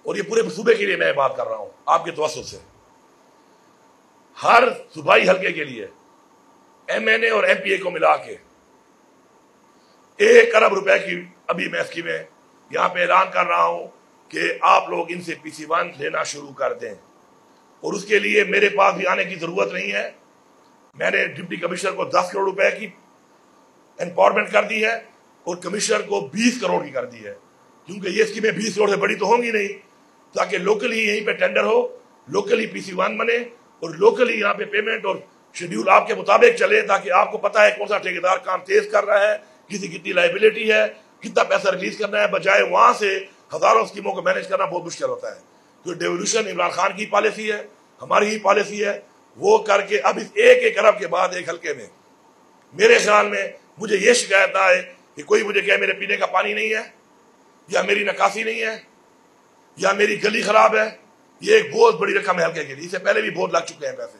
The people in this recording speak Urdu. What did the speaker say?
اور یہ پورے صوبے کے لیے میں بات کر رہا ہوں آپ کے توسط سے، ہر صوبائی حلقے کے لیے ایم این اے اور ایم پی اے کو ملا کے 1 ارب روپے کی ابھی میں اسکیمیں یہاں پہ اعلان کر رہا ہوں کہ آپ لوگ ان سے PC1 لینا شروع کر دیں، اور اس کے لیے میرے پاس بھی آنے کی ضرورت نہیں ہے۔ میں نے ڈپٹی کمشنر کو 10 کروڑ روپے کی امپاورمنٹ کر دی ہے اور کمشنر کو 20 کروڑ کی کر دی ہے، کیونکہ یہ اسکیمیں 20 کروڑ سے بڑی تو ہوں گی نہیں، تاکہ لوکلی یہیں پہ ٹینڈر ہو، لوکلی PC1 بنے اور لوکلی یہاں پہ پیمنٹ اور شیڈیول آپ کے مطابق چلے، تاکہ آپ کو پتہ ہے کون سا ٹھیکیدار کام تیز کر رہا ہے، کسی کتنی لائبلٹی ہے، کتنا پیسہ ریلیز کرنا ہے، بجائے وہاں سے ہزاروں اسکیموں کو مینج کرنا بہت مشکل ہوتا ہے۔ تو ڈیولیوشن عمران خان کی پالیسی ہے، ہماری ہی پالیسی ہے، وہ کر کے اب اس 1 ارب کے بعد ایک حلقے میں میرے خیال میں مجھے یہ شکایت نہ آئے کہ کوئی مجھے کہے میرے پینے کا پانی نہیں ہے، یا میری نکاسی نہیں ہے، یا میری گلی خراب ہے۔ یہ ایک بہت بڑی رقم ہے حلقے کے لیے، اس سے پہلے بھی بہت لگ چکے ہیں پیسے۔